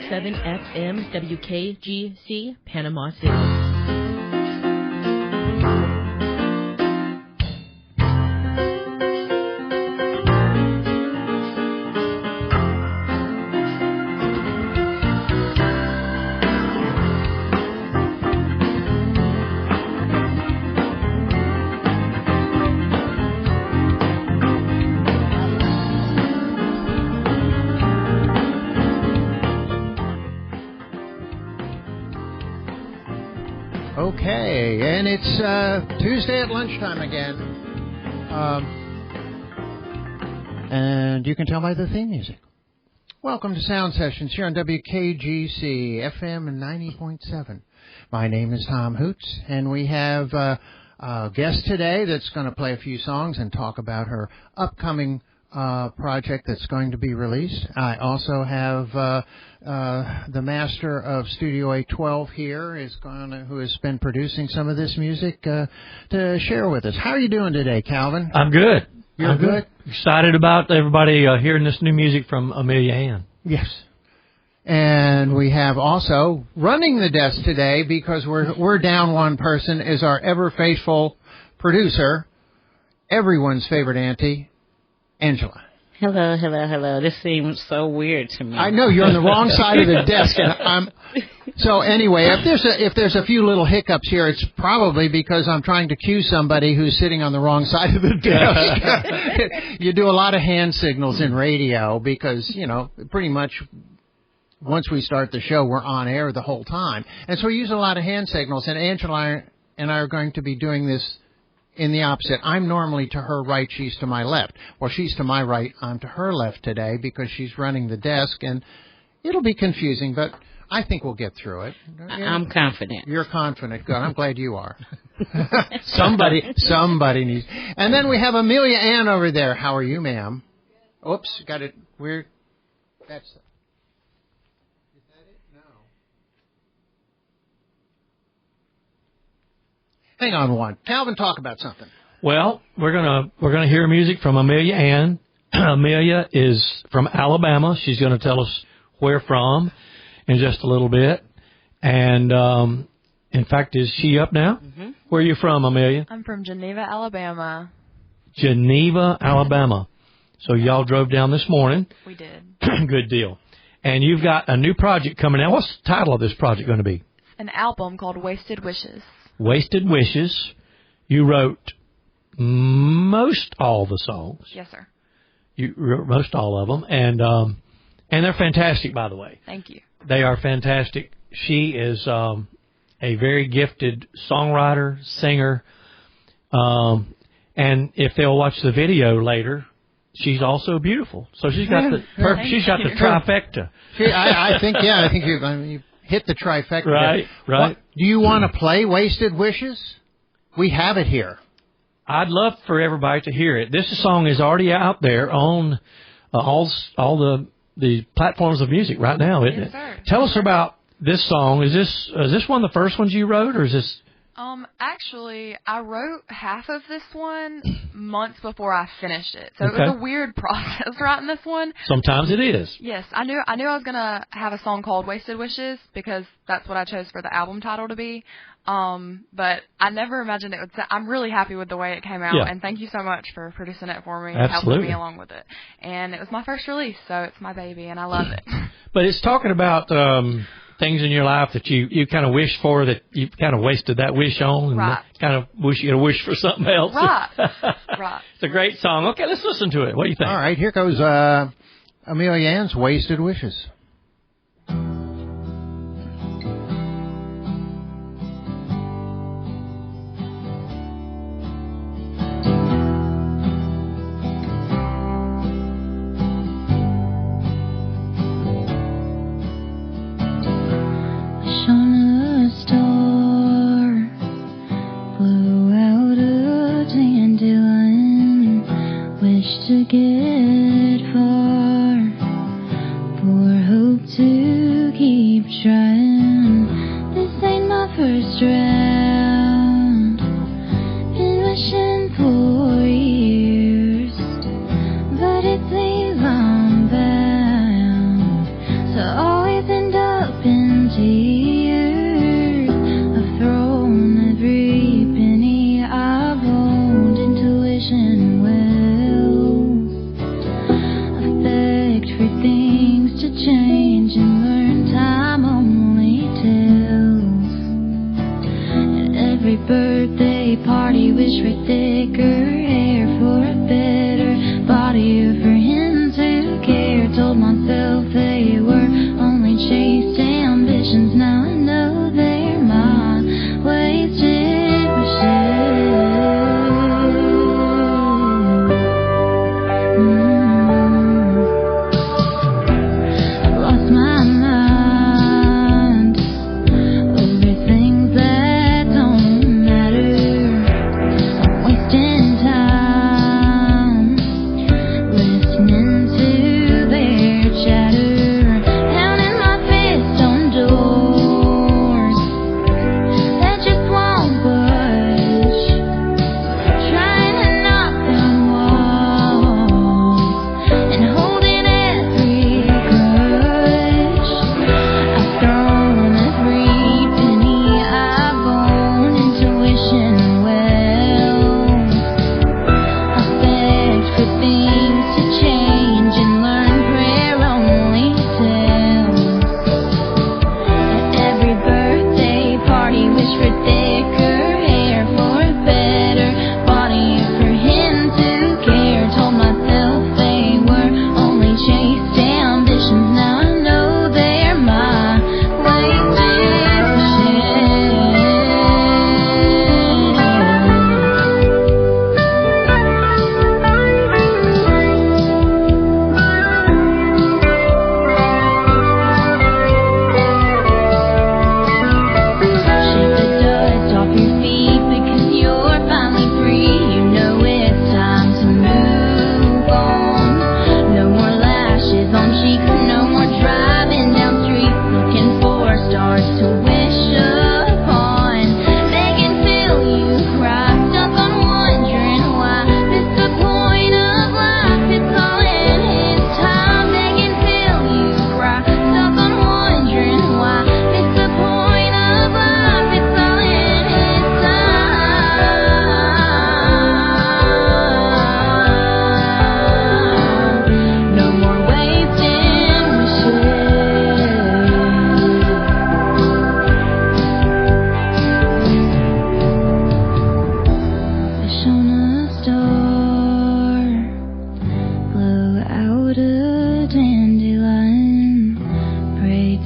FM WKGC, Panama City. Okay, and it's Tuesday at lunchtime again. And you can tell by the theme music. Welcome to Sound Sessions here on WKGC FM 90.7. My name is Tom Hoots, and we have a guest today that's going to play a few songs and talk about her upcoming project that's going to be released. I also have the master of Studio 812 here, who has been producing some of this music to share with us. How are you doing today, Calvin? I'm good. You're good? Excited about everybody hearing this new music from Amelia Anne. Yes. And we have also running the desk today, because we're down one person, is our ever faithful producer, everyone's favorite auntie, Angela. Hello, hello, hello. This seems so weird to me. I know, you're on the wrong side of the desk, and so anyway, if there's a few little hiccups here, it's probably because I'm trying to cue somebody who's sitting on the wrong side of the desk. You do a lot of hand signals in radio because, pretty much once we start the show, we're on air the whole time. And so we use a lot of hand signals, and Angela and I are going to be doing this in the opposite. I'm normally to her right, she's to my left. Well, she's to my right, I'm to her left today because she's running the desk, and it'll be confusing, but I think we'll get through it. I'm confident. You're confident. Good. I'm glad you are. Somebody needs. And then we have Amelia Anne over there. How are you, ma'am? Oops, got it weird. That's it. Is that it? No. Hang on one. Calvin, talk about something. Well, we're gonna hear music from Amelia Anne. Amelia is from Alabama. She's going to tell us where from in just a little bit. And in fact, is she up now? Mm-hmm. Where are you from, Amelia? I'm from Geneva, Alabama. Geneva, Alabama. So y'all drove down this morning. We did. Good deal. And you've got a new project coming out. What's the title of this project going to be? An album called Wasted Wishes. Wasted Wishes. You wrote most all the songs. Yes, sir. You wrote most all of them, and they're fantastic, by the way. Thank you. They are fantastic. She is a very gifted songwriter, singer, and if they'll watch the video later, she's also beautiful. So she's got the trifecta. I think you hit the trifecta. Right. Well, do you want to play Wasted Wishes? We have it here. I'd love for everybody to hear it. This song is already out there on all the platforms of music right now, isn't it? Sir. Tell us about this song. Is this one of the first ones you wrote, or is this? Actually, I wrote half of this one months before I finished it, so okay. It was a weird process writing this one. Sometimes it is. Yes, I knew I was gonna have a song called Wasted Wishes because that's what I chose for the album title to be. But I never imagined it would. I'm really happy with the way it came out, and thank you so much for producing it for me and helping me along with it. And it was my first release, so it's my baby, and I love it. But it's talking about things in your life that you kind of wish for that you kind of wasted that wish on, and right. Kind of wish you had a wish for something else. Right. Right. It's a great song. Okay, let's listen to it. What do you think? All right, here goes Amelia Anne's Wasted Wishes. To get far for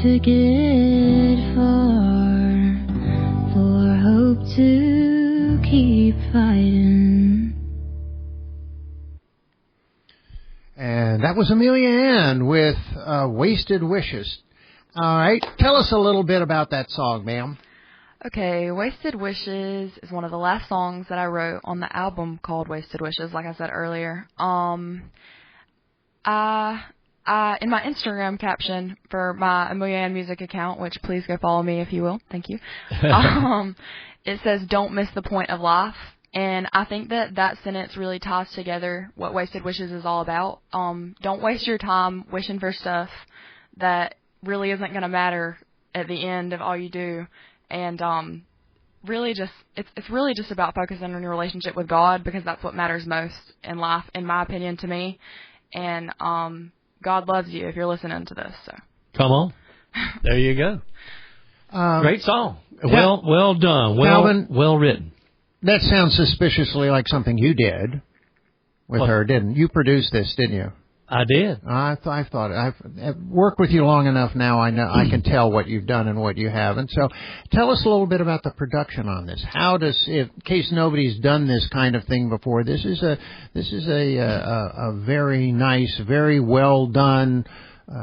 to get far, for hope to keep fighting. And that was Amelia Anne with Wasted Wishes. All right. Tell us a little bit about that song, ma'am. Okay, Wasted Wishes is one of the last songs that I wrote on the album called Wasted Wishes, like I said earlier. In my Instagram caption for my Amelia Anne music account, which please go follow me if you will, thank you, it says, "Don't miss the point of life." And I think that sentence really ties together what Wasted Wishes is all about. Don't waste your time wishing for stuff that really isn't going to matter at the end of all you do. And really just it's really just about focusing on your relationship with God, because that's what matters most in life, in my opinion, to me. And God loves you if you're listening to this. So come on, there you go. Great song. Yeah. Well done. Calvin, well written. That sounds suspiciously like something you did with her, didn't you? You produced this, didn't you? I did. I thought I've worked with you long enough now. I know I can tell what you've done and what you haven't. So, tell us a little bit about the production on this. How does, in case nobody's done this kind of thing before, this is a very nice, very well done.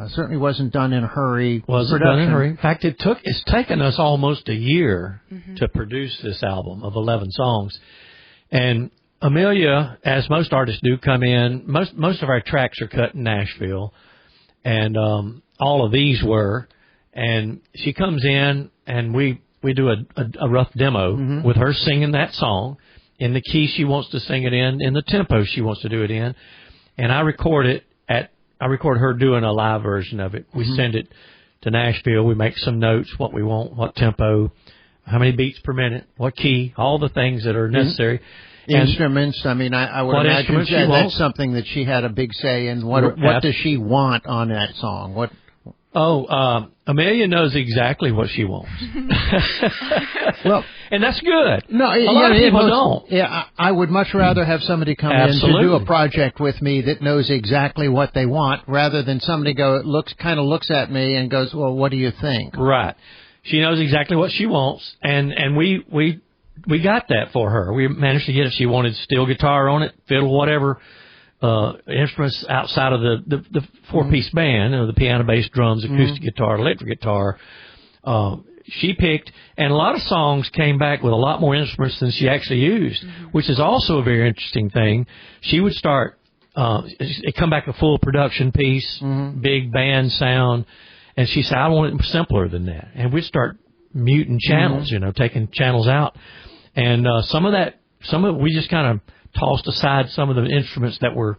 Certainly wasn't done in a hurry. Wasn't done in a hurry. In fact, it's taken us almost a year to produce this album of 11 songs, and Amelia, as most artists do, come in. Most of our tracks are cut in Nashville, and all of these were. And she comes in, and we do a rough demo with her singing that song in the key she wants to sing it in the tempo she wants to do it in, and I record her doing a live version of it. We send it to Nashville. We make some notes, what we want, what tempo, how many beats per minute, what key, all the things that are necessary. Instruments, I mean, I would imagine that's something that she had a big say in. What does she want on that song? Amelia knows exactly what she wants. Well, and that's good. No, a lot of people don't. Yeah, I would much rather have somebody come in to do a project with me that knows exactly what they want, rather than somebody looks at me and goes, "Well, what do you think?" Right. She knows exactly what she wants, and we got that for her. We managed to get it. She wanted steel guitar on it, fiddle, whatever instruments outside of the four-piece band, the piano, bass, drums, acoustic guitar, electric guitar. She picked, and a lot of songs came back with a lot more instruments than she actually used, which is also a very interesting thing. She would start, it come back a full production piece, big band sound, and she said, "I want it simpler than that." And we'd start muting channels, taking channels out. And some of we just kind of tossed aside some of the instruments that were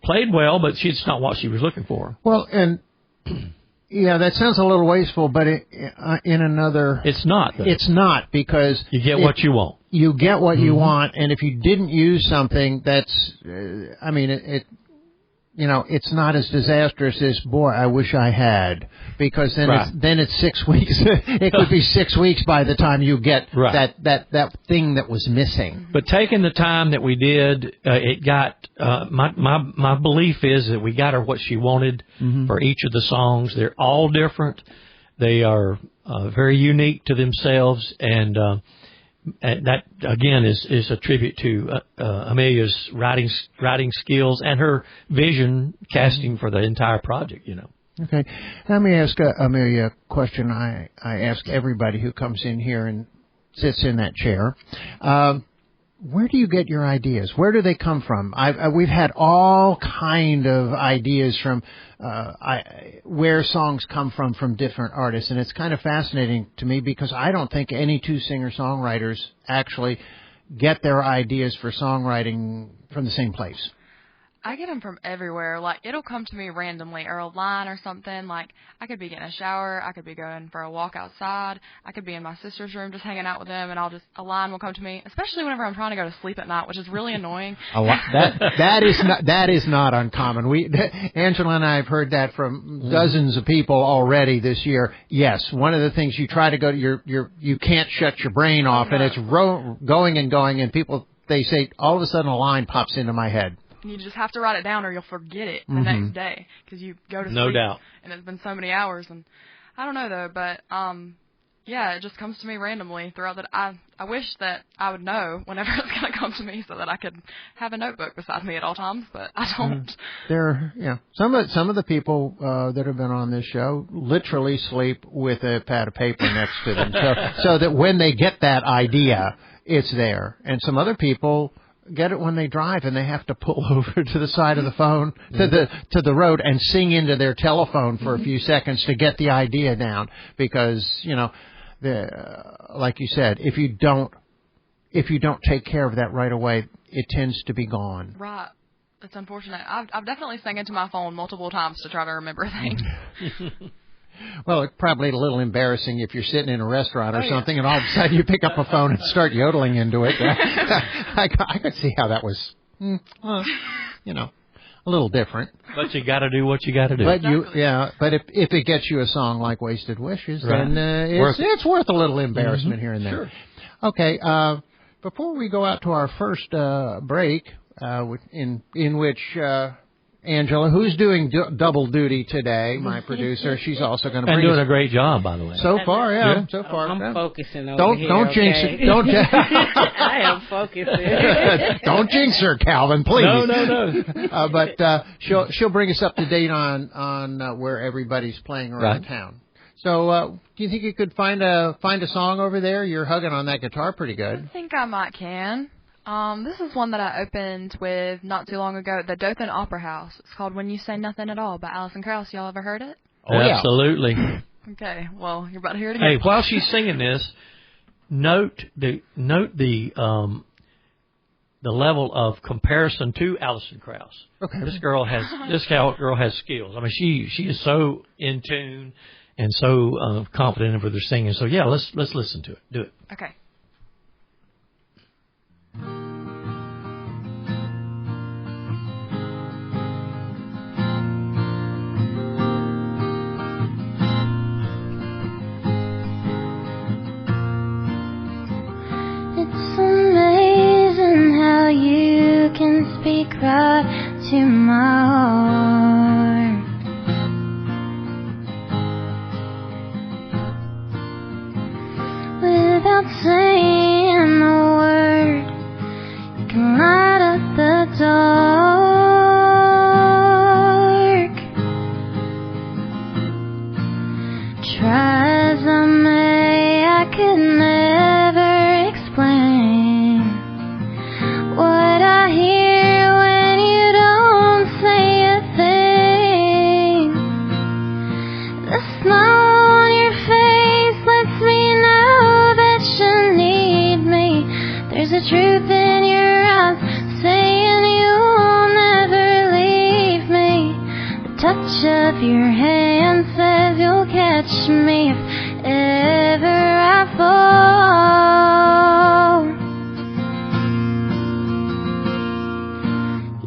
played well, but it's not what she was looking for. Well, and yeah, that sounds a little wasteful, but in another, it's not. Though. It's not, because you get what you want. You get what you want, and if you didn't use something that's, it's not as disastrous as, boy, I wish I had, because then it's 6 weeks. It could be 6 weeks by the time you get that thing that was missing. But taking the time that we did, it got my belief is that we got her what she wanted for each of the songs. They're all different. They are very unique to themselves, and that again is a tribute to Amelia's writing skills and her vision casting for the entire project. Okay, let me ask Amelia a question. I ask everybody who comes in here and sits in that chair. Where do you get your ideas? Where do they come from? We've had all kind of ideas from where songs come from different artists, and it's kind of fascinating to me, because I don't think any two singer-songwriters actually get their ideas for songwriting from the same place. I get them from everywhere. Like, it'll come to me randomly, or a line or something. Like, I could be getting a shower, I could be going for a walk outside, I could be in my sister's room just hanging out with them, and a line will come to me, especially whenever I'm trying to go to sleep at night, which is really annoying. That is not uncommon. Angela and I have heard that from dozens of people already this year. Yes, one of the things you try to go to, you can't shut your brain off, and it's going and going, and people, they say, all of a sudden a line pops into my head. And you just have to write it down or you'll forget it the next day because you go to sleep. No doubt. And it's been so many hours. And I don't know, though, but yeah, it just comes to me randomly throughout the I wish that I would know whenever it's going to come to me so that I could have a notebook beside me at all times, but I don't. Some of the people that have been on this show literally sleep with a pad of paper next to them, so that when they get that idea, it's there. And some other people get it when they drive and they have to pull over to the side of the phone to the road and sing into their telephone for a few seconds to get the idea down because like you said, if you don't take care of that right away, it tends to be gone. Right. It's unfortunate. I've definitely sang into my phone multiple times to try to remember things. Well, it's probably a little embarrassing if you're sitting in a restaurant or something and all of a sudden you pick up a phone and start yodeling into it. I could see how that was, a little different. But you got to do what you got to do. But but if it gets you a song like "Wasted Wishes," then it's worth a little embarrassment here and there. Sure. Okay. Before we go out to our first break, in which Angela, who's doing double duty today, my producer, she's also going to bring doing a great job, by the way. So far, so far. I'm focusing over here. Don't jinx it. Don't. I am focusing. Don't jinx her, Calvin, please. No. But she'll bring us up to date on where everybody's playing around town. So, do you think you could find a song over there? You're hugging on that guitar pretty good. I think I might can. This is one that I opened with not too long ago at the Dothan Opera House. It's called When You Say Nothing at All by Alison Krauss. Y'all ever heard it? Oh, absolutely. Okay, well, you're about to hear it again. Hey, while she's singing this, note the level of comparison to Alison Krauss. Okay. This girl has skills. I mean, she is so in tune and so confident with her singing. So yeah, let's listen to it. Do it. Okay. Speak right to my heart. Without saying a word, you can light up the dark. Try as I may, I could never explain what I hear. Truth in your eyes, saying you'll never leave me. The touch of your hand says you'll catch me if ever I fall.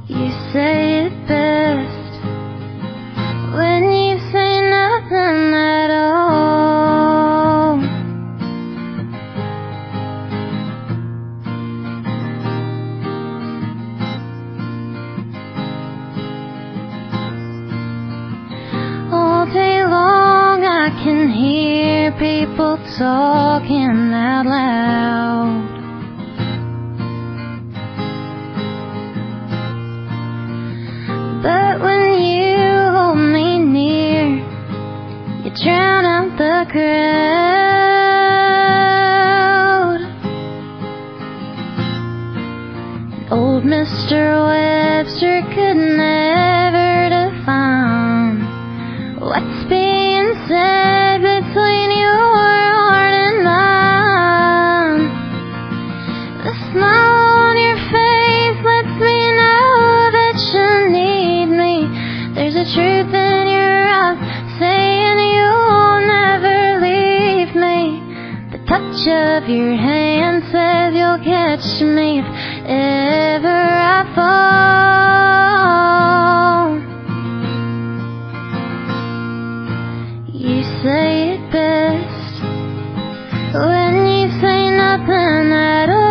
You say it best when you say nothing at all. I can hear people talking out loud. But when you hold me near, you drown out the crowd. Old Mr. Webster could never define what's being said between your heart and mine. The smile on your face lets me know that you need me. There's a truth in your eyes saying you'll never leave me. The touch of your hand says you'll catch me if ever I fall. You say it best when you say nothing at all.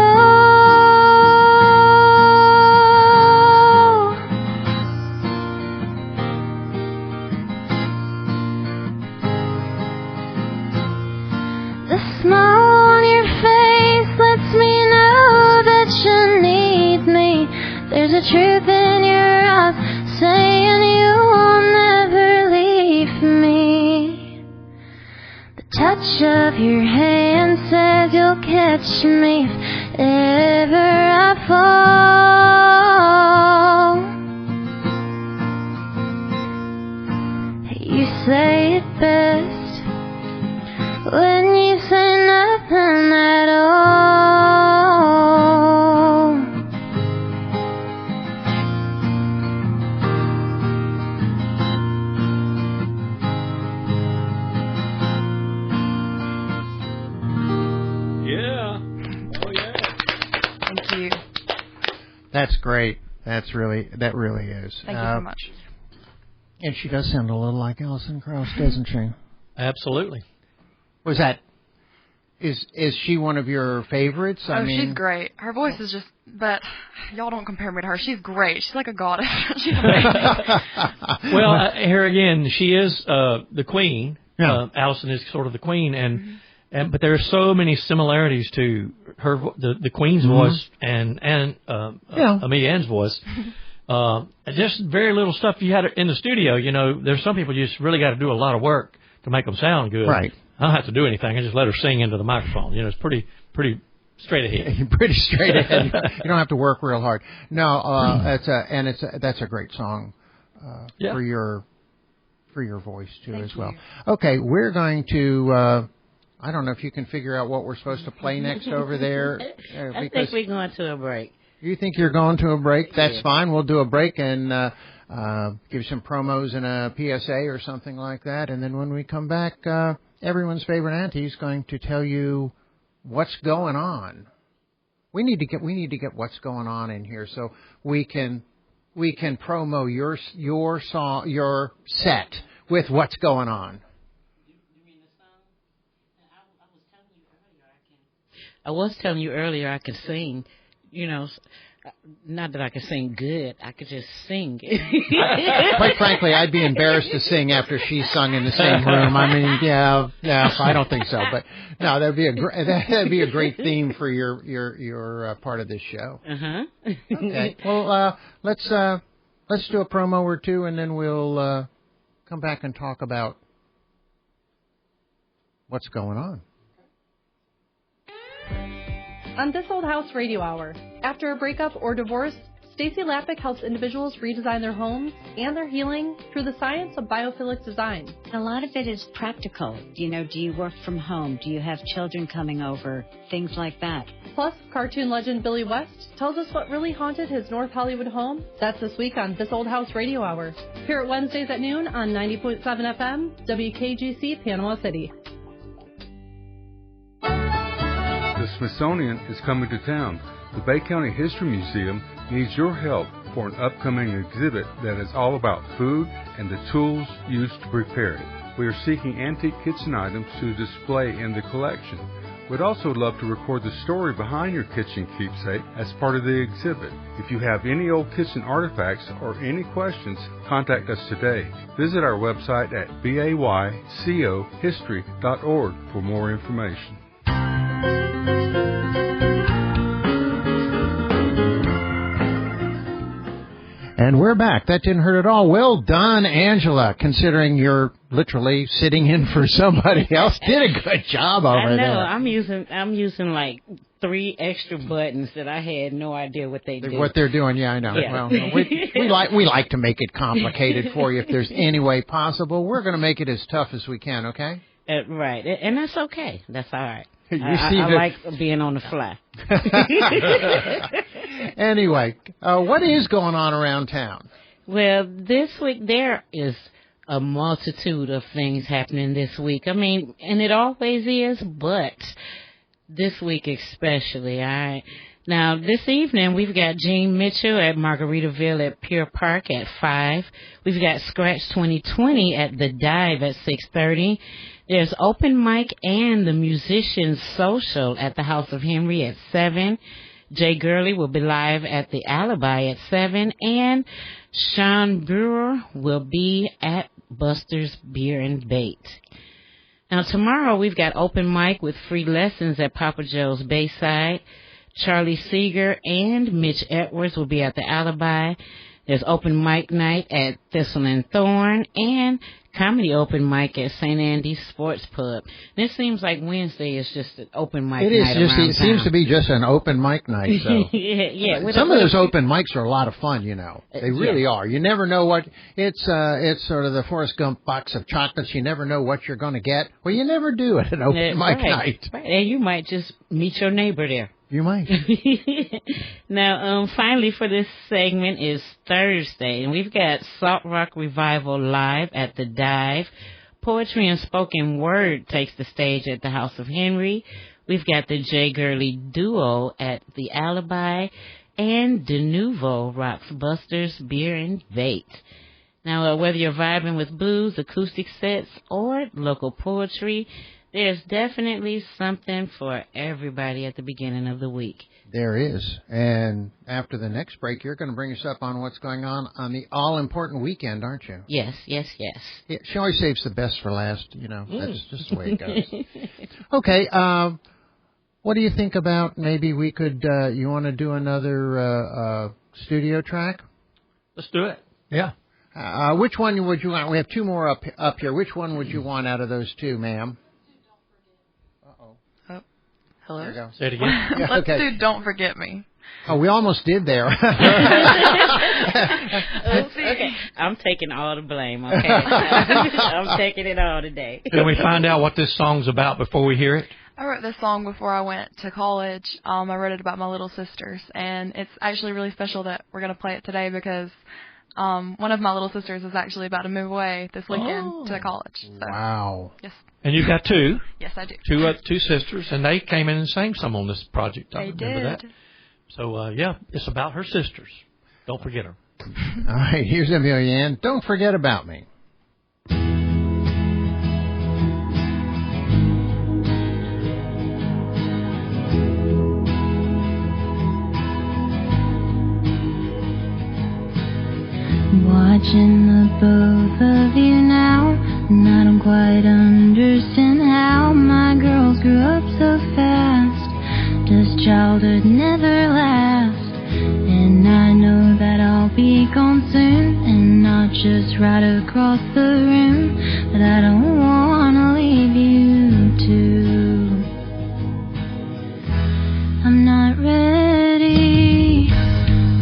There's a truth in your eyes saying you will never leave me. The touch of your hand says you'll catch me if ever I fall. You say it best when you say nothing at all. Yeah. Oh, yeah. Thank you. That's great. That really is. Thank you so much. And she does sound a little like Alison Krauss, doesn't she? Absolutely. Was that? Is she one of your favorites? I mean, she's great. Her voice is just, but y'all don't compare me to her. She's great. She's like a goddess. She's amazing. Well, here again, she is the queen. Yeah. Allison is sort of the queen, but there are so many similarities to her, the queen's voice and Amelia Anne's voice. Just very little stuff you had in the studio. You know, there's some people you just really got to do a lot of work to make them sound good. Right. I don't have to do anything. I just let her sing into the microphone. You know, it's pretty straight ahead. Pretty straight ahead. You don't have to work real hard. No, that's a great song for your voice too. Thank as well. you. Okay, we're going to. I don't know if you can figure out what we're supposed to play next over there. I think we're going to a break. You think you're going to a break? That's fine. We'll do a break and give some promos and a PSA or something like that. And then when we come back, everyone's favorite auntie is going to tell you what's going on. We need to get what's going on in here so we can promo your song, your set with what's going on. I was telling you earlier I could sing, you know, not that I could sing good, I could just sing. Quite frankly, I'd be embarrassed to sing after she sung in the same room. I mean, yeah, I don't think so, but no, that'd be a great theme for your part of this show. Okay. Well, let's do a promo or two, and then we'll come back and talk about what's going on. On This Old House Radio Hour, after a breakup or divorce, Stacy Lappick helps individuals redesign their homes and their healing through the science of biophilic design. A lot of it is practical. You know, do you work from home? Do you have children coming over? Things like that. Plus, cartoon legend Billy West tells us what really haunted his North Hollywood home. That's this week on This Old House Radio Hour. Here at Wednesdays at noon on 90.7 FM, WKGC, Panama City. The Smithsonian is coming to town. The Bay County History Museum needs your help for an upcoming exhibit that is all about food and the tools used to prepare it. We are seeking antique kitchen items to display in the collection. We'd also love to record the story behind your kitchen keepsake as part of the exhibit. If you have any old kitchen artifacts or any questions, contact us today. Visit our website at baycohistory.org for more information. And we're back. That didn't hurt at all. Well done, Angela, considering you're literally sitting in for somebody else. Did a good job over there. I know. I'm using like 3 extra buttons that I had no idea what they do. What they're doing, yeah, I know. Yeah. Well, we like to make it complicated for you if there's any way possible. We're going to make it as tough as we can, okay? Right, and that's okay. That's all right. I like being on the fly. Anyway, what is going on around town? Well, this week there is a multitude of things happening this week. I mean, and it always is, but this week especially. All right. Now, this evening, we've got Gene Mitchell at Margaritaville at Pier Park at 5. We've got Scratch 2020 at The Dive at 6:30. There's open mic and the Musicians Social at the House of Henry at 7. Jay Gurley will be live at the Alibi at 7. And Sean Brewer will be at Buster's Beer and Bait. Now, tomorrow we've got open mic with free lessons at Papa Joe's Bayside. Charlie Seeger and Mitch Edwards will be at the Alibi. There's open mic night at Thistle and Thorn and comedy open mic at St. Andy's Sports Pub. And it seems like Wednesday is just an open mic night around town. It seems to be just an open mic night. So. yeah. Some of those open mics are a lot of fun, you know. They really are. You never know what it's sort of the Forrest Gump box of chocolates. You never know what you're going to get. Well, you never do at an open mic night. Right. And you might just meet your neighbor there. You might. Now, finally for this segment is Thursday, and we've got Salt Rock Revival live at the Dive. Poetry and spoken word takes the stage at the House of Henry. We've got the J. Gurley Duo at the Alibi, and De Nouveau rocks Buster's Beer and Bait. Now, whether you're vibing with blues, acoustic sets, or local poetry, there's definitely something for everybody at the beginning of the week. There is. And after the next break, you're going to bring us up on what's going on the all-important weekend, aren't you? Yes. Yeah, she always saves the best for last, you know. That's just the way it goes. Okay, what do you think about maybe we could, you want to do another studio track? Let's do it. Yeah. Which one would you want? We have two more up here. Which one would you want out of those two, ma'am? Hello? There you go. Say it again. Yeah, Let's do Don't Forget Me. Oh, we almost did there. Okay, I'm taking all the blame, okay? I'm taking it all today. Can we find out what this song's about before we hear it? I wrote this song before I went to college. I wrote it about my little sisters, and it's actually really special that we're going to play it today because one of my little sisters is actually about to move away this weekend to college. So, wow. Yes. And you've got two. Yes, I do. Two sisters, and they came in and sang some on this project. I remember that. So, yeah, it's about her sisters. Don't forget her. All right, here's Amelia Anne. Don't forget about me. Watching the both of you now, and I don't quite understand how my girls grew up so fast. Does childhood never last? And I know that I'll be gone soon, and not just right across the room, but I don't wanna leave you too. I'm not ready,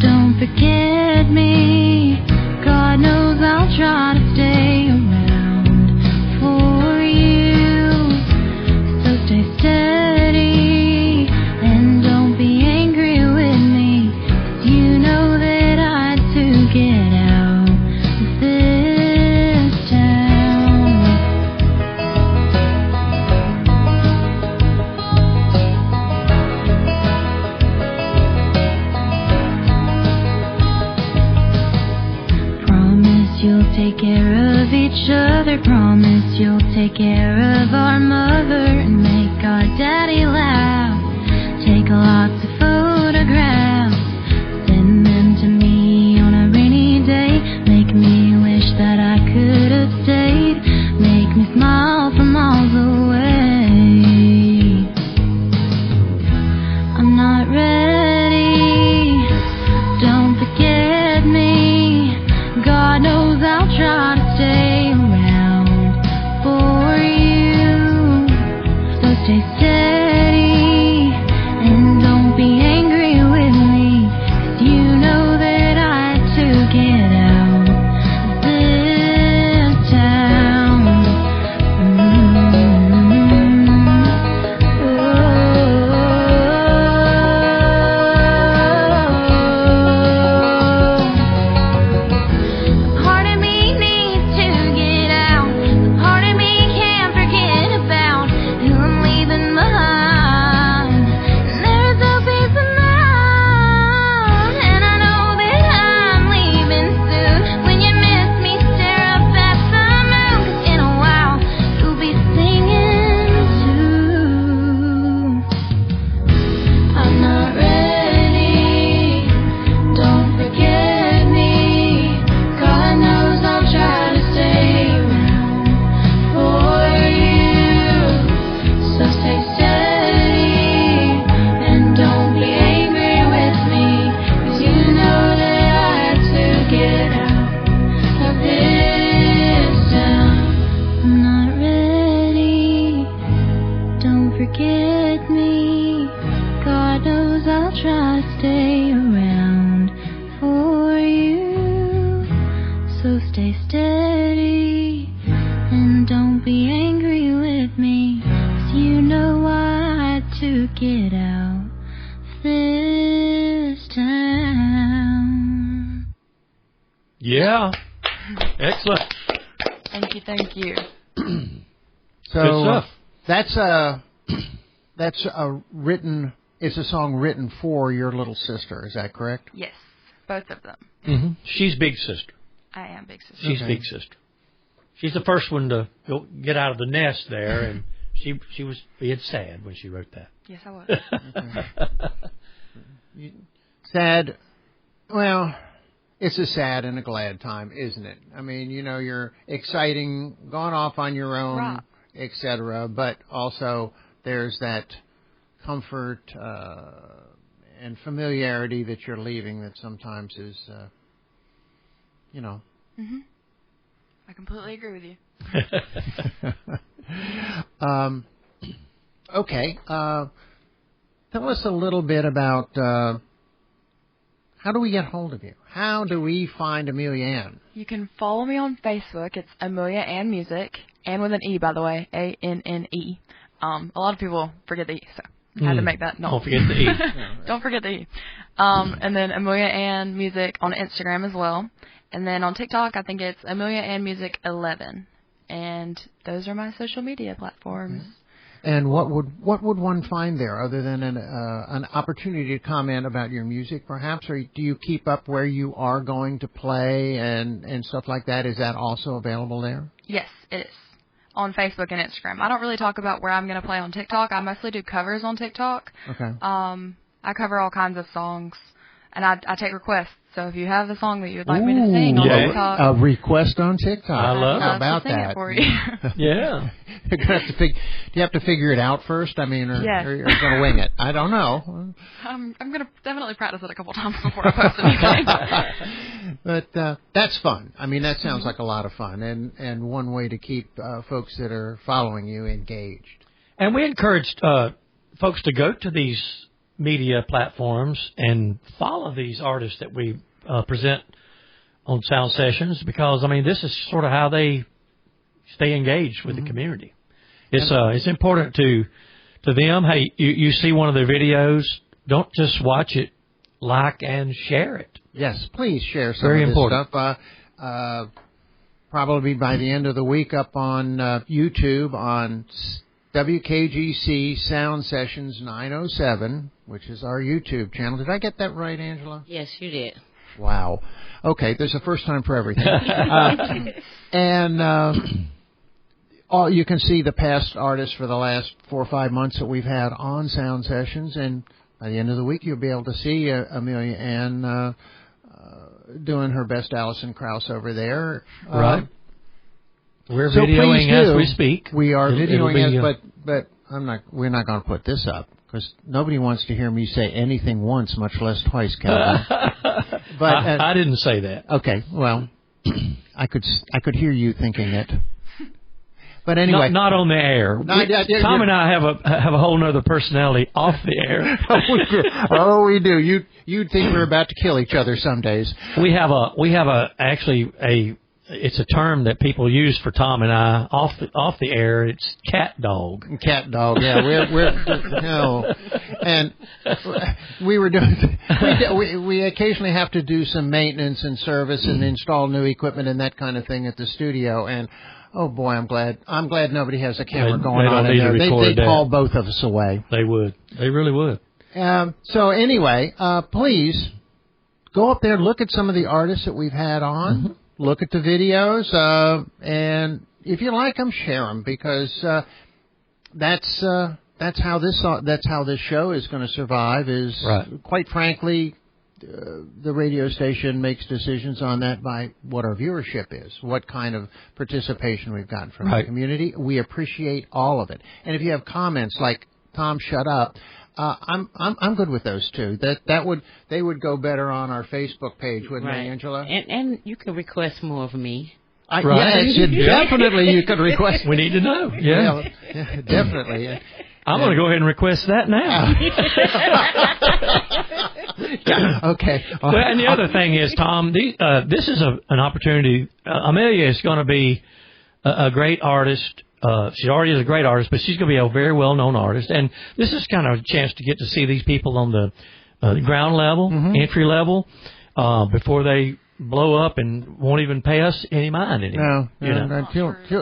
don't forget me. God knows I'll try to stay around for you. So stay steady and don't be angry with me, 'cause you know that I had to get out of this town. You'll take care of each other. Promise you'll take care of our mother and make our daddy laugh. Take lots of photographs, send them to me on a rainy day. Make me wish that I could have stayed. Make me smile from miles away. I'm not ready, don't forget me. God knows I'll try to stay around for you. So stay steady and don't make it out this town. Yeah. Excellent. Thank you. So Good stuff. That's a written. It's a song written for your little sister. Is that correct? Yes, both of them. Mm-hmm. She's big sister. I am big sister. She's big sister. She's the first one to get out of the nest there, and she was being sad when she wrote that. Yes, I was. Sad. Well, it's a sad and a glad time, isn't it? I mean, you're exciting, gone off on your own, right, etc. But also there's that comfort and familiarity that you're leaving that sometimes is, Mm-hmm. I completely agree with you. Okay. Tell us a little bit about how do we get hold of you? How do we find Amelia Anne? You can follow me on Facebook. It's Amelia Anne Music, and with an E, by the way, ANNE. A lot of people forget the E, so I had to make that known. Don't forget the E. Don't forget the E. And then Amelia Anne Music on Instagram as well. And then on TikTok, I think it's Amelia Anne Music 11. And those are my social media platforms. Okay. And what would one find there other than an opportunity to comment about your music, perhaps? Or do you keep up where you are going to play and stuff like that? Is that also available there? Yes, it is. On Facebook and Instagram. I don't really talk about where I'm going to play on TikTok. I mostly do covers on TikTok. Okay. I cover all kinds of songs, and I take requests. So if you have a song that you would like me to sing on TikTok, a request on TikTok. I love How about to sing that? It for you. Yeah. You're gonna have to do you have to figure it out first? I mean, or you're going to wing it? I don't know. I'm going to definitely practice it a couple times before I post anything. But that's fun. I mean, that sounds like a lot of fun, and one way to keep folks that are following you engaged. And we encouraged folks to go to these media platforms and follow these artists that we present on Sound Sessions, because I mean this is sort of how they stay engaged with the community. It's important to them. Hey, you see one of their videos, don't just watch it, like and share it. Yes, please share some Very of this important. stuff. Probably by the end of the week up on YouTube on WKGC Sound Sessions 907, which is our YouTube channel. Did I get that right, Angela? Yes, you did. Wow. Okay, there's a first time for everything. You can see the past artists for the last 4 or 5 months that we've had on Sound Sessions, and by the end of the week you'll be able to see Amelia Anne doing her best Alison Krauss over there. Right. We're videoing as we speak. We are videoing but we're not going to put this up because nobody wants to hear me say anything once, much less twice, Calvin. But I didn't say that. Okay, well, I could hear you thinking it. But anyway, not on the air. Tom and I have a whole other personality off the air. Oh, we do. You'd think we're about to kill each other some days. We have it's a term that people use for Tom and I off the air. It's cat dog. Cat dog. Yeah, we're no, and we were doing. We occasionally have to do some maintenance and service and install new equipment and that kind of thing at the studio. And oh boy, I'm glad nobody has a camera going on in there. They'd call both of us away. They would. They really would. So anyway, please go up there, look at some of the artists that we've had on. Mm-hmm. Look at the videos, and if you like them, share them, because that's how this show is going to survive. Quite frankly, the radio station makes decisions on that by what our viewership is, what kind of participation we've gotten from the community. We appreciate all of it, and if you have comments like "Tom, shut up." I'm good with those too. They would go better on our Facebook page, wouldn't they, Angela? And you could request more of me. Yes, definitely you could request. We need to know. Yeah, definitely. I'm going to go ahead and request that now. Okay. Well, and the other thing is, Tom, this is an opportunity. Amelia is going to be a great artist she already is a great artist, but she's going to be a very well-known artist. And this is kind of a chance to get to see these people on the ground level, entry level, before they blow up and won't even pay us any mind anymore.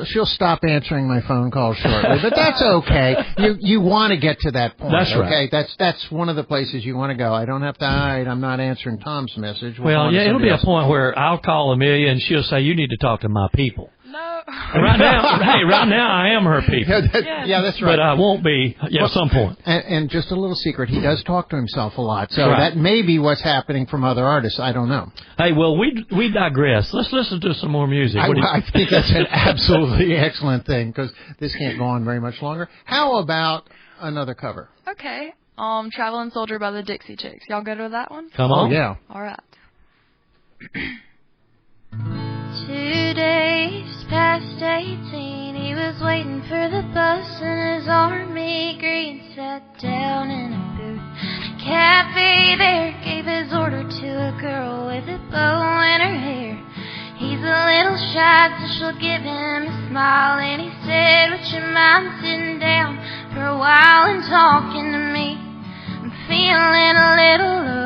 She'll stop answering my phone calls shortly, but that's okay. You want to get to that point. That's right. Okay, that's one of the places you want to go. I don't have to hide. I'm not answering Tom's message. Well, yeah, it'll be a point where I'll call Amelia and she'll say, "You need to talk to my people." No. Right now I am her people. Yeah, that's right. But I won't be at some point. And just a little secret, he does talk to himself a lot, so that may be what's happening from other artists. I don't know. Hey, well, we digress. Let's listen to some more music. I think that's an absolutely excellent thing, because this can't go on very much longer. How about another cover? Okay. Traveling Soldier by the Dixie Chicks. Y'all go to that one? Come on. Oh, yeah. All right. 2 days past 18, he was waiting for the bus in his army green, sat down in a booth. A cafe there gave his order to a girl with a bow in her hair. He's a little shy, so she'll give him a smile, and he said, "Would you mind sitting down for a while and talking to me? I'm feeling a little low."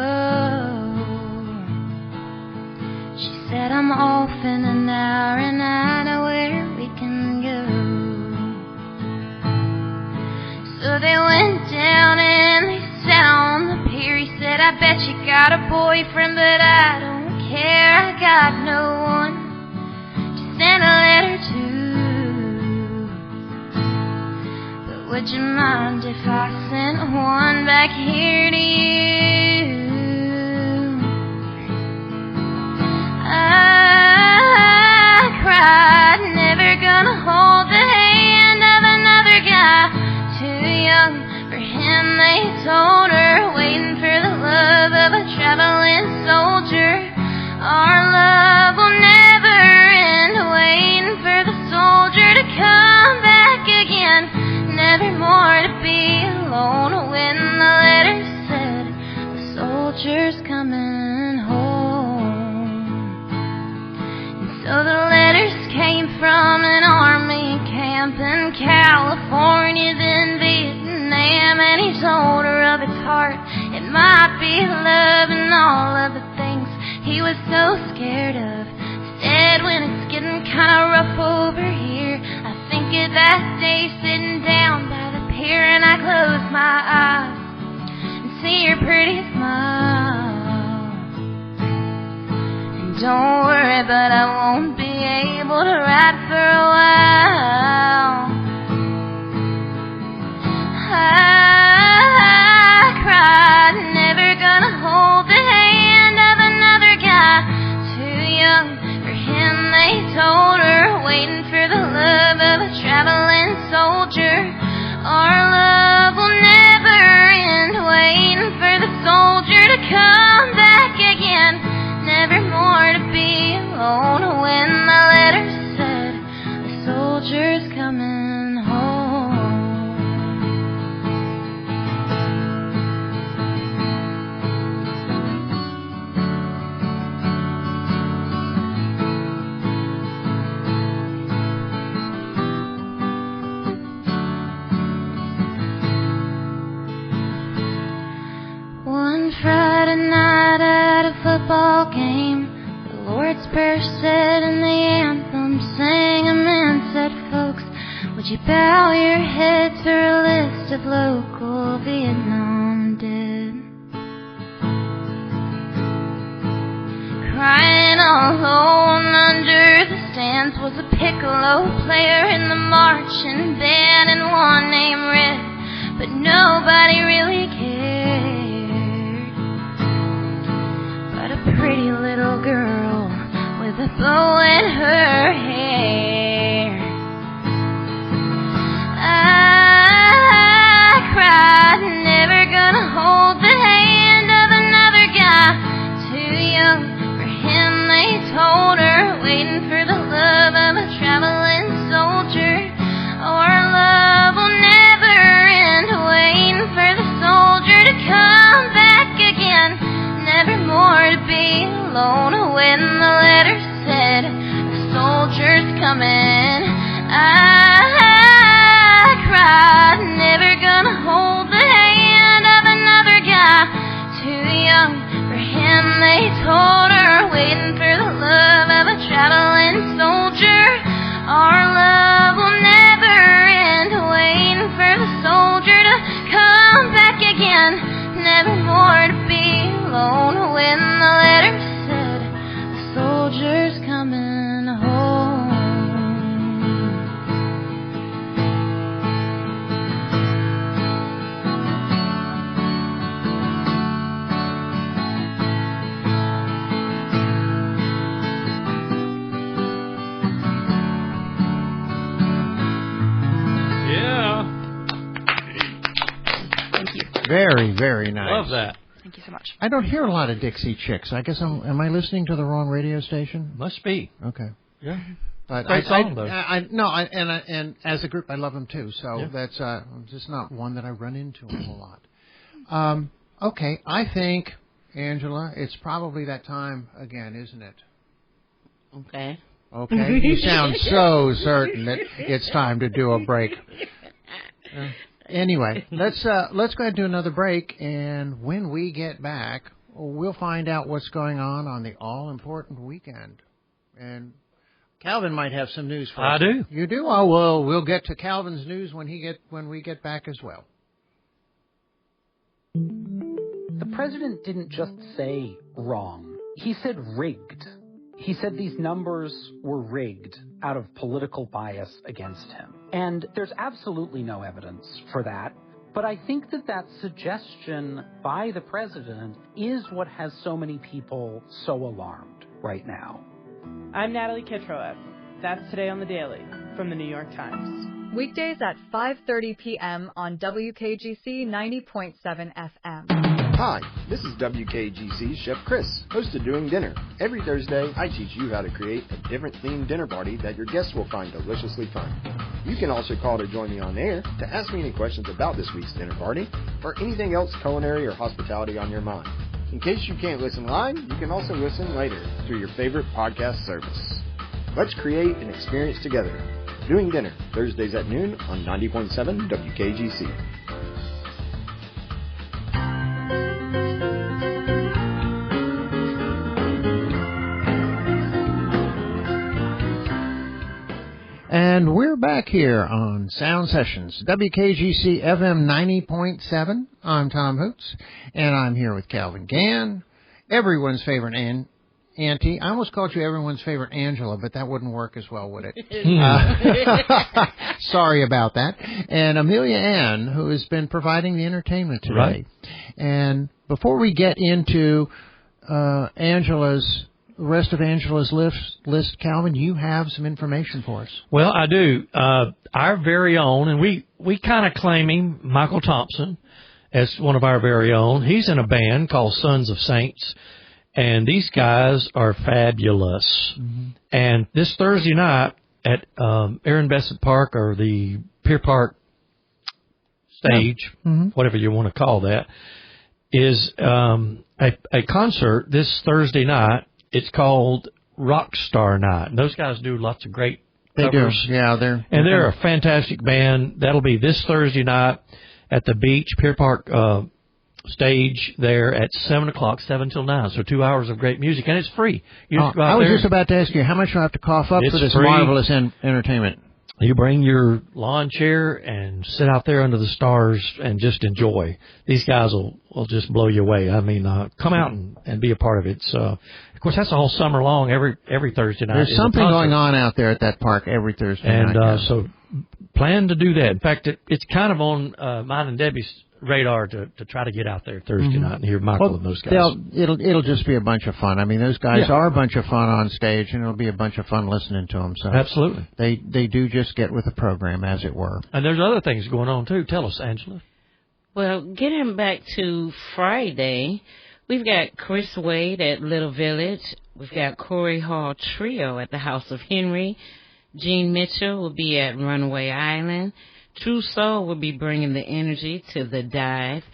She said, "I'm off in an hour and I know where we can go." So they went down and they sat on the pier. He said, "I bet you got a boyfriend, but I don't care. I got no one to send a letter to. But would you mind if I sent one back here to you?" I cried, never gonna hold the hand of another guy. Too young for him, they told her, waiting for the love of a traveling soldier. Our love will never end, waiting for the soldier to come back again. Never more to be alone when the letter said, "The soldier's coming home." So the letters came from an army camp in California, then Vietnam, and he told her of his heart. It might be love and all of the things he was so scared of. Said, "When it's getting kind of rough over here, I think of that day sitting down by the pier, and I close my eyes and see your pretty smile. Don't worry, but I won't be able to ride for a while." I cried, never gonna hold the hand of another guy. Too young for him, they told her, waiting for the love of a traveling soldier. Our love will never end, waiting for the soldier to come back again. Never more to be alone when the letter said, "The soldier's coming home." One Friday night at a football game, the Lord's Prayer said and the anthem sang. A man said, "Folks, would you bow your heads for a list of local Vietnam dead?" Crying all alone under the stands was a piccolo player in the marching band, and one named Red, but nobody really cared. A pretty little girl with a bow in her hair. I cried, never gonna hold the hand of another guy. Too young for him, they told her, waiting for the love of a traveling soldier. Our love will never end, waiting for the soldier to come back again. Never more to be alone when the letter said, "The soldier's coming Very, very nice. Love that. Thank you so much. I don't hear a lot of Dixie Chicks. I guess am I listening to the wrong radio station? Must be. Okay. Yeah. But Great song, though. And as a group, I love them too. So Yeah. that's just not one that I run into a whole lot. Okay, I think, Angela, it's probably that time again, isn't it? Okay. Okay, you sound so certain that it's time to do a break. Anyway, let's go ahead and do another break, and when we get back, we'll find out what's going on the all-important weekend. And Calvin might have some news for us. I do. You do? Oh, well, we'll get to Calvin's news when we get back as well. The president didn't just say wrong. He said rigged. He said these numbers were rigged out of political bias against him. And there's absolutely no evidence for that. But I think that suggestion by the president is what has so many people so alarmed right now. I'm Natalie Kitroev. That's Today on the Daily from the New York Times. Weekdays at 5:30 p.m. on WKGC 90.7 FM. Hi, this is WKGC's Chef Chris, host of Doing Dinner. Every Thursday, I teach you how to create a different themed dinner party that your guests will find deliciously fun. You can also call to join me on air to ask me any questions about this week's dinner party or anything else culinary or hospitality on your mind. In case you can't listen live, you can also listen later through your favorite podcast service. Let's create an experience together. Doing Dinner, Thursdays at noon on 90.7 WKGC. And we're back here on Sound Sessions, WKGC FM 90.7. I'm Tom Hoots, and I'm here with Calvin Gann, everyone's favorite auntie. I almost called you everyone's favorite Angela, but that wouldn't work as well, would it? Sorry about that. And Amelia Anne, who has been providing the entertainment today. Right. And before we get into the rest of Angela's list, Calvin, you have some information for us. Well, I do. Our very own, and we kind of claim him, Michael Thompson, as one of our very own. He's in a band called Sons of Saints, and these guys are fabulous. Mm-hmm. And this Thursday night at Aaron Bessett Park, or the Pier Park stage, whatever you want to call that, is a concert this Thursday night. It's called Rockstar Night. And those guys do lots of great covers. They do. Yeah, they're a fantastic band. That'll be this Thursday night at the beach, Pier Park stage there at 7 o'clock, 7 till 9. So 2 hours of great music, and it's free. You just go out I was there. just about to ask you, how much do I have to cough up It's for this free. marvelous entertainment? You bring your lawn chair and sit out there under the stars and just enjoy. These guys will just blow you away. I mean, come out and be a part of it. So, of course, that's the whole summer long, every Thursday night. There's something going on out there at that park every Thursday night. And so plan to do that. In fact, it's kind of on mine and Debbie's radar to try to get out there Thursday night and hear Michael and those guys. It'll just be a bunch of fun. I mean, those guys are a bunch of fun on stage, and it'll be a bunch of fun listening to them. So absolutely, they do just get with the program, as it were. And there's other things going on too. Tell us, Angela. Well, getting back to Friday, we've got Chris Wade at Little Village. We've got Corey Hall Trio at the House of Henry. Gene Mitchell will be at Runaway Island. True Soul will be bringing the energy to the Dive.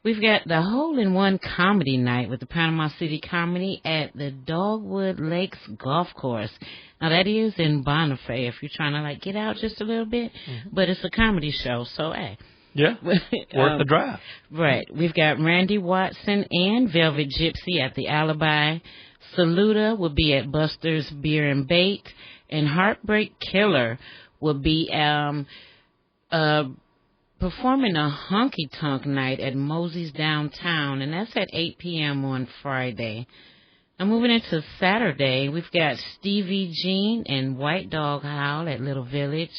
We've got the Hole-in-One Comedy Night with the Panama City Comedy at the Dogwood Lakes Golf Course. Now, that is in Bonifay if you're trying to, get out just a little bit. But it's a comedy show, so, hey. Yeah, worth the drive. Right. We've got Randy Watson and Velvet Gypsy at the Alibi. Saluda will be at Buster's Beer and Bait. And Heartbreak Killer will be performing a honky-tonk night at Mosey's Downtown, and that's at 8 p.m. on Friday. Now, moving into Saturday, we've got Stevie Jean and White Dog Howl at Little Village.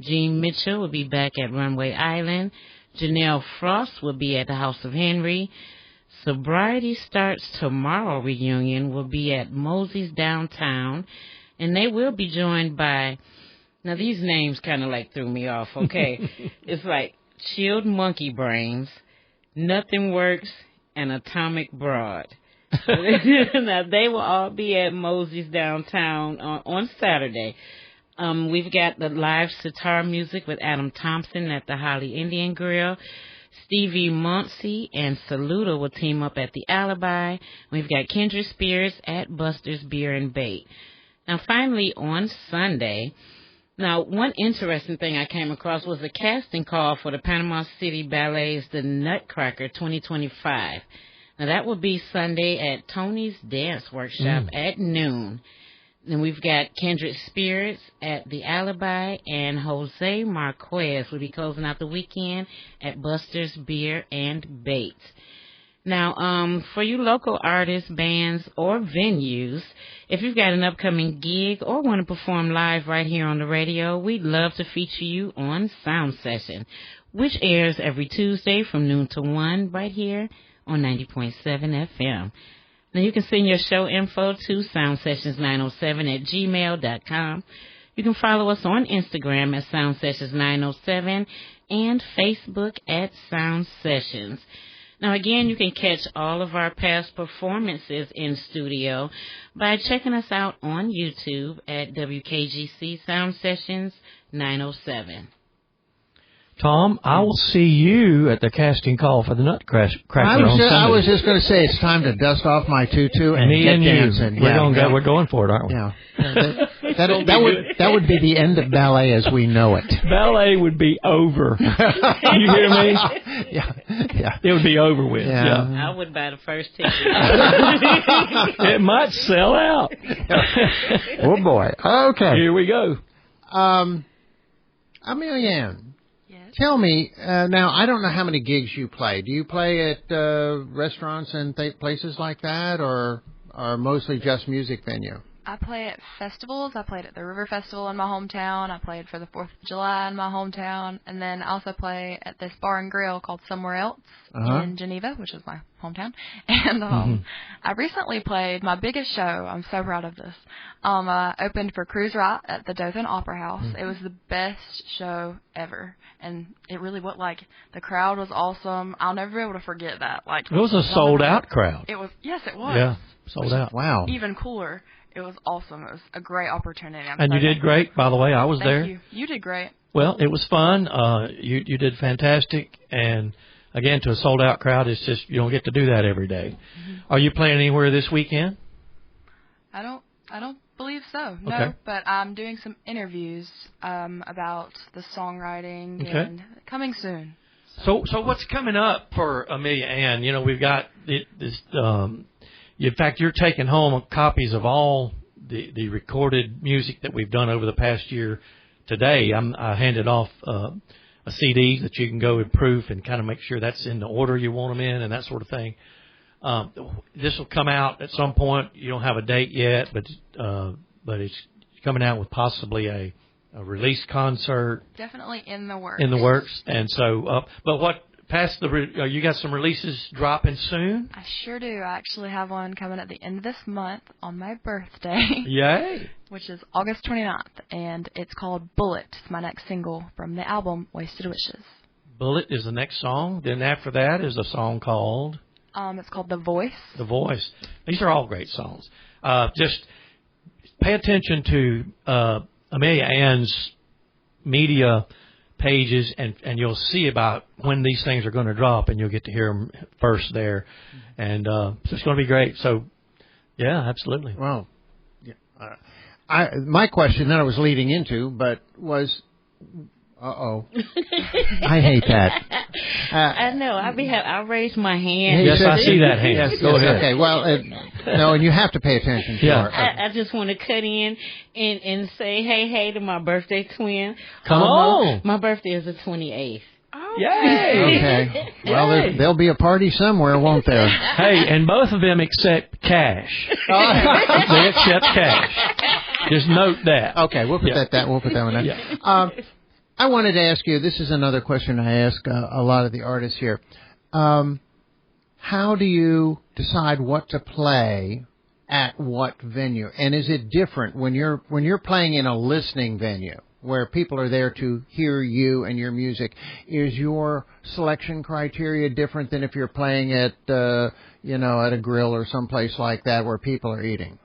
Gene Mitchell will be back at Runway Island. Janelle Frost will be at the House of Henry. Sobriety Starts Tomorrow reunion will be at Mosey's Downtown, and they will be joined by... Now, these names kind of threw me off, okay? It's like Chilled Monkey Brains, Nothing Works, and Atomic Broad. Now, they will all be at Mosey's downtown on Saturday. We've got the live sitar music with Adam Thompson at the Holly Indian Grill. Stevie Muncie and Saluda will team up at the Alibi. We've got Kindred Spirits at Buster's Beer and Bait. Now, finally, on Sunday, now, one interesting thing I came across was a casting call for the Panama City Ballet's The Nutcracker 2025. Now, that will be Sunday at Tony's Dance Workshop at noon. Then we've got Kindred Spirits at the Alibi, and Jose Marquez will be closing out the weekend at Buster's Beer and Bait. Now, for you local artists, bands, or venues, if you've got an upcoming gig or want to perform live right here on the radio, we'd love to feature you on Sound Session, which airs every Tuesday from noon to 1 right here on 90.7 FM. Now, you can send your show info to soundsessions907@gmail.com. You can follow us on Instagram at soundsessions907 and Facebook at Sound Sessions. Now, again, you can catch all of our past performances in studio by checking us out on YouTube at WKGC Sound Sessions 907. Tom, I will see you at the casting call for the Nutcracker on Sunday. I was just going to say it's time to dust off my tutu and get dancing. We're going for it, aren't we? Yeah. That would be the end of ballet as we know it. Ballet would be over. You hear me? Yeah. It would be over with. Yeah. I would buy the first ticket. It might sell out. Oh boy. Okay. Here we go. Amelia Anne. Tell me, now, I don't know how many gigs you play. Do you play at restaurants and places like that, or mostly just music venue? I play at festivals. I played at the River Festival in my hometown. I played for the 4th of July in my hometown. And then I also play at this bar and grill called Somewhere Else in Geneva, which is my hometown. And I recently played my biggest show. I'm so proud of this. I opened for Cruise Right at the Dothan Opera House. It was the best show ever. And it really was, the crowd was awesome. I'll never be able to forget that. It was a sold-out crowd. It was. Yes, it was. Yeah, sold out. Wow. Even cooler. It was awesome. It was a great opportunity. And you did great, by the way. I was there. Thank you. You did great. Well, it was fun. You did fantastic. And, again, to a sold-out crowd, it's just you don't get to do that every day. Are you playing anywhere this weekend? I don't believe so. No, okay. But I'm doing some interviews about the songwriting and coming soon. So what's coming up for Amelia Anne? You know, we've got this. In fact, you're taking home copies of all the recorded music that we've done over the past year today. I handed off a CD that you can go and proof and kind of make sure that's in the order you want them in and that sort of thing. This will come out at some point. You don't have a date yet, but it's coming out with possibly a release concert. Definitely in the works. In the works. And so, but what past you got some releases dropping soon? I sure do. I actually have one coming at the end of this month on my birthday. Yay! Which is August 29th, and it's called Bullet. It's my next single from the album Wasted Wishes. Bullet is the next song. Then after that is a song called? It's called The Voice. The Voice. These are all great songs. Just pay attention to Amelia Anne's media pages, and you'll see about when these things are going to drop, and you'll get to hear them first there. And so it's going to be great. So, yeah, absolutely. Well, yeah. My question that I was leading into, but was... I hate that. I know. I'll raise my hand. Yes, I see that hand. Yes, go ahead. Okay, well, no, and you have to pay attention to her. I just want to cut in and say hey to my birthday twin. Come on. My birthday is the 28th. Oh, yay! Okay. Well, there'll be a party somewhere, won't there? Hey, and both of them accept cash. They accept cash. Just note that. Okay, we'll put that one down. Yeah. I wanted to ask you, this is another question I ask a lot of the artists here. How do you decide what to play at what venue? And is it different when you're playing in a listening venue, where people are there to hear you and your music. Is your selection criteria different than if you're playing at, at a grill or someplace like that where people are eating?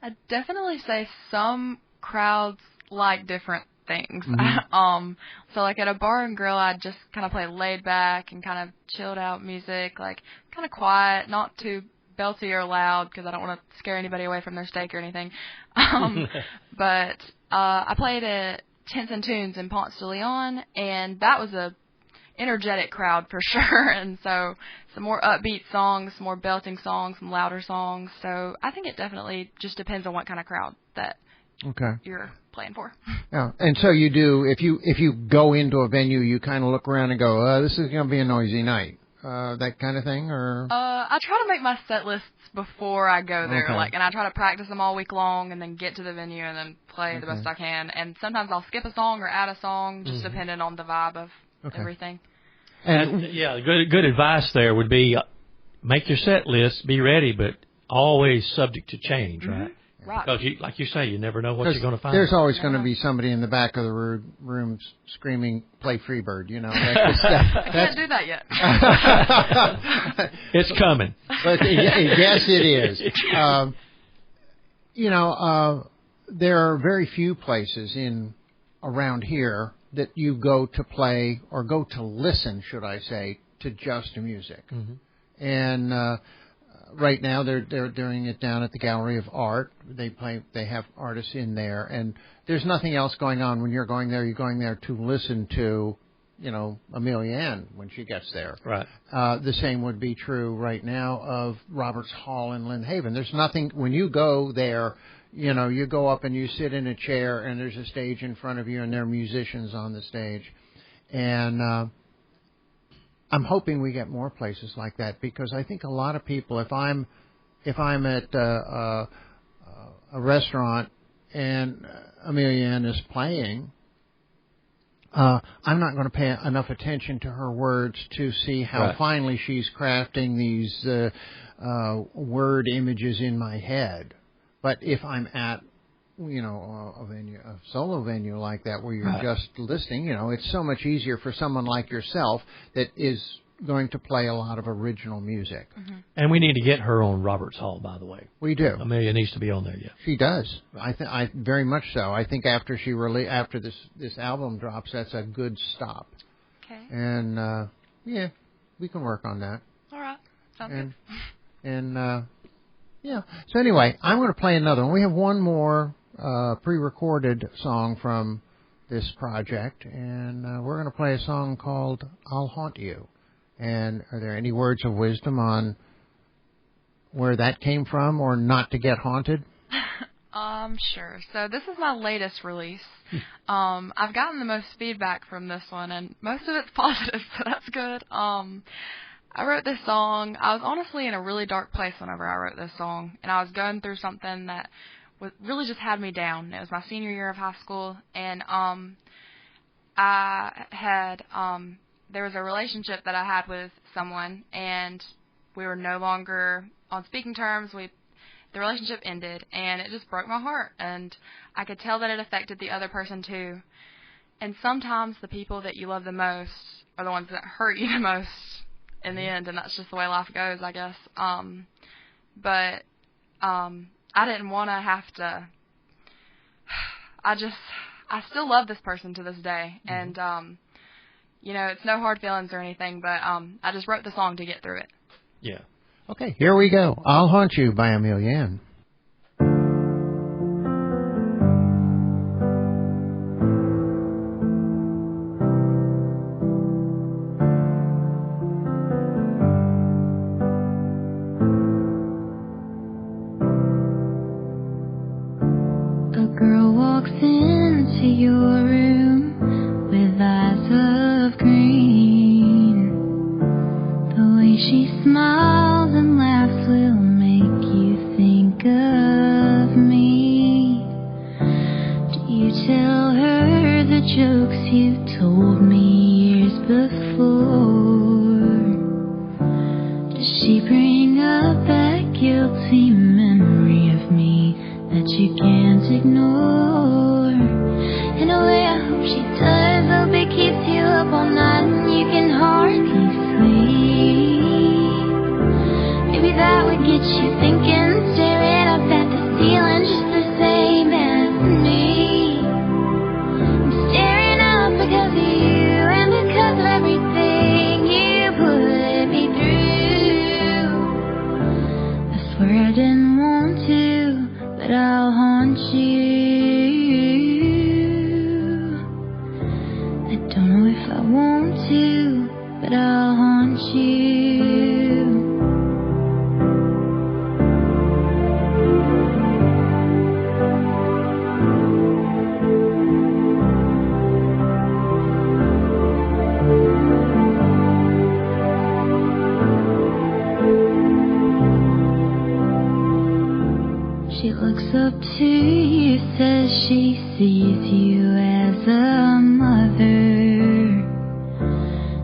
I'd definitely say some crowds like different things. Mm-hmm. So like at a bar and grill, I'd just kind of play laid back and kind of chilled out music, like kind of quiet, not too belty or loud because I don't want to scare anybody away from their steak or anything. But I played at Tints and Tunes in Ponce de Leon, and that was a energetic crowd for sure. And so some more upbeat songs, some more belting songs, some louder songs. So I think it definitely just depends on what kind of crowd that you're playing for. Yeah, and so you do, if you go into a venue, you kind of look around and go, this is going to be a noisy night, that kind of thing, or? I try to make my set lists before I go there, and I try to practice them all week long, and then get to the venue and then play the best I can. And sometimes I'll skip a song or add a song, just depending on the vibe of everything. And good advice there would be make your set list, be ready, but always subject to change, right? Right. Because, like you say, you never know what you're going to find. There's always going to be somebody in the back of the room screaming, "Play Freebird," I can't do that yet. It's coming. But yes, it is. There are very few places around here that you go to play or go to listen, should I say, to just music. Mm-hmm. And right now they're doing it down at the Gallery of Art. They have artists in there, and there's nothing else going on. When you're going there to listen to, Amelia Anne when she gets there. Right. The same would be true right now of Roberts Hall in Lynn Haven. There's nothing when you go there. You go up and you sit in a chair, and there's a stage in front of you, and there are musicians on the stage, and I'm hoping we get more places like that, because I think a lot of people, if I'm at a restaurant and Amelia Anne is playing, I'm not going to pay enough attention to her words to see how finely she's crafting these word images in my head. But if I'm at a solo venue like that where you're just listening, it's so much easier for someone like yourself that is going to play a lot of original music. Mm-hmm. And we need to get her on Roberts Hall, by the way. We do. Amelia needs to be on there, yeah. She does. I very much so. I think after this album drops, that's a good stop. Okay. And we can work on that. All right. Sounds good. And so anyway, I'm going to play another one. We have one more pre-recorded song from this project, and we're going to play a song called "I'll Haunt You." And are there any words of wisdom on where that came from, or not to get haunted? Sure. So this is my latest release. I've gotten the most feedback from this one, and most of it's positive, so that's good. I wrote this song. I was honestly in a really dark place whenever I wrote this song, and I was going through something that really just had me down. It was my senior year of high school, and I had there was a relationship that I had with someone, and we were no longer on speaking terms. The relationship ended, and it just broke my heart, and I could tell that it affected the other person too. And sometimes the people that you love the most are the ones that hurt you the most in the end, and that's just the way life goes, I guess. But I didn't want to have to. I still love this person to this day, and it's no hard feelings or anything, but I just wrote the song to get through it. Yeah. Okay, here we go. "I'll Haunt You" by Amelia Anne. That you can't ignore. In a way I Don't know if I want to, but I'll haunt you. She looks up to you, says she sees you as a mother.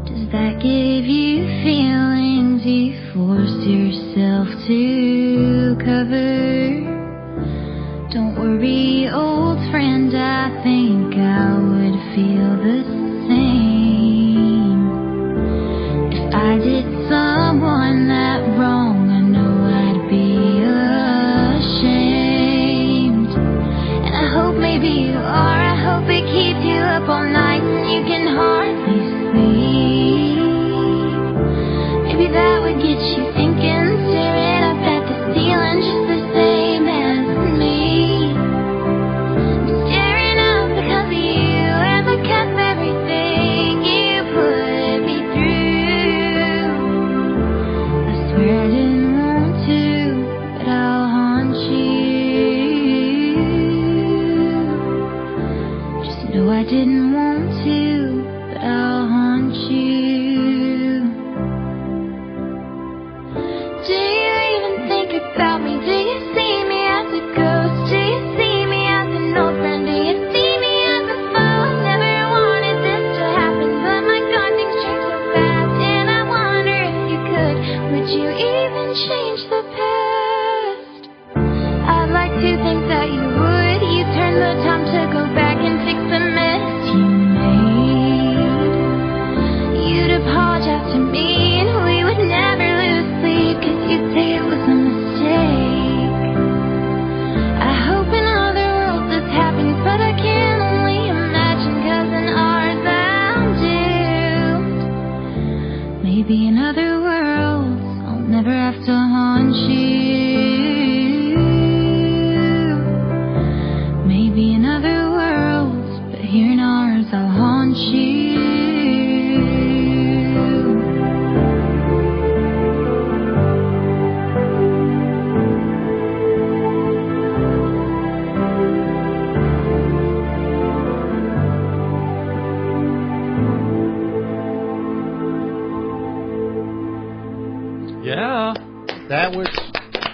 Does that give you feelings you force yourself to cover? Don't worry, old friend, I think I would feel the same. If I did someone that wrong, I know I'd be ashamed. And I hope maybe you are, I hope it keeps you up all night and you can hardly sleep. Maybe that would get you thinking, staring up at the ceiling just the same as me. I'm staring up because of you and because of everything you put me through. I swear I didn't want to, but I'll haunt you. Just know I didn't want to, but I'll haunt you. Do you even think about me? Do you see me as a ghost? Do you see me as an old friend? Do you see me as a foe? Never wanted this to happen, but my God, things change so fast, and I wonder if you could. Would you even change the past? I'd like to think that you would. You turn the time to go back and fix the mess you made. You'd apologize to me, and we would never lose sleep, 'cause you'd say it was a mistake. I hope in other worlds this happens, but I can only imagine, 'cause in ours I'm doomed. Maybe in other worlds I'll never have to haunt you. Maybe in other worlds, but here in ours I'll haunt you. Yeah. That was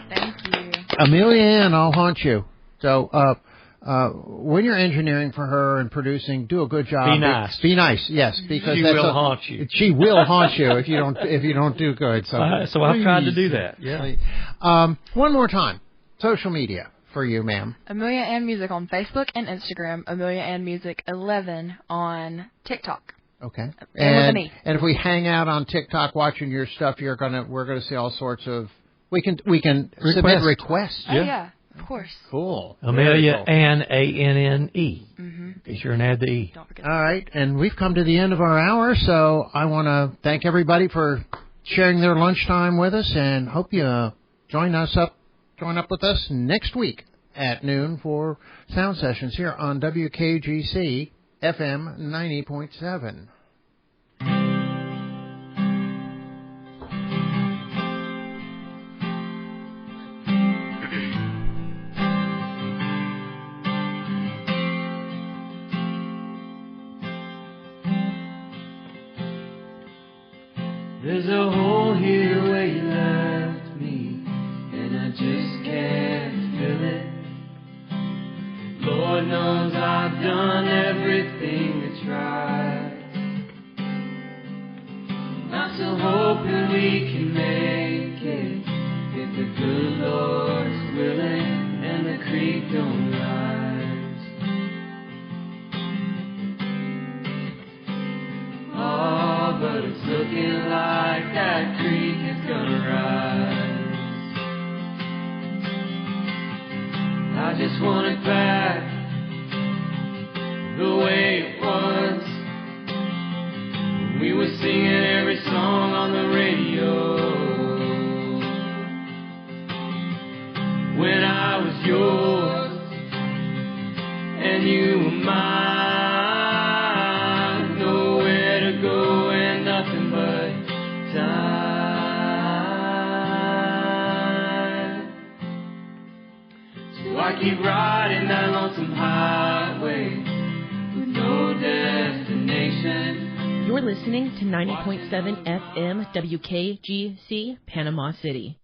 Thank you. Amelia Anne, I'll haunt you. So, when you're engineering for her and producing, do a good job. Be nice. Be nice, yes, because She that's will haunt you. She will haunt you if you don't do good. So, So I've tried to please. do that. Yeah. One more time, social media for you, ma'am. Amelia Anne Music on Facebook and Instagram. Amelia Anne Music 11 on TikTok. Okay. with an E. And if we hang out on TikTok watching your stuff, we're gonna see all sorts of. We can submit requests. Oh yeah, of course. Cool. Amelia Very cool. Anne, A-N-N-E. Mm-hmm. Be sure and add the E. Don't forget. All right, and we've come to the end of our hour, so I want to thank everybody for sharing their lunchtime with us, and hope you join up with us next week at noon for sound sessions here on WKGC FM 90.7. There's a hole here where you left me, and I just can't fill it. Lord knows I've done everything to try. I'm still hoping we can make it, if the good Lord's willing and the creek don't rise. Oh, but it's looking like that creek is gonna rise. I just want it back the way it was when we were singing every song on the radio, when I was yours and you were mine. No keep riding that lonesome highway with no destination. You're listening to 90.7 FM WKGC, Panama City.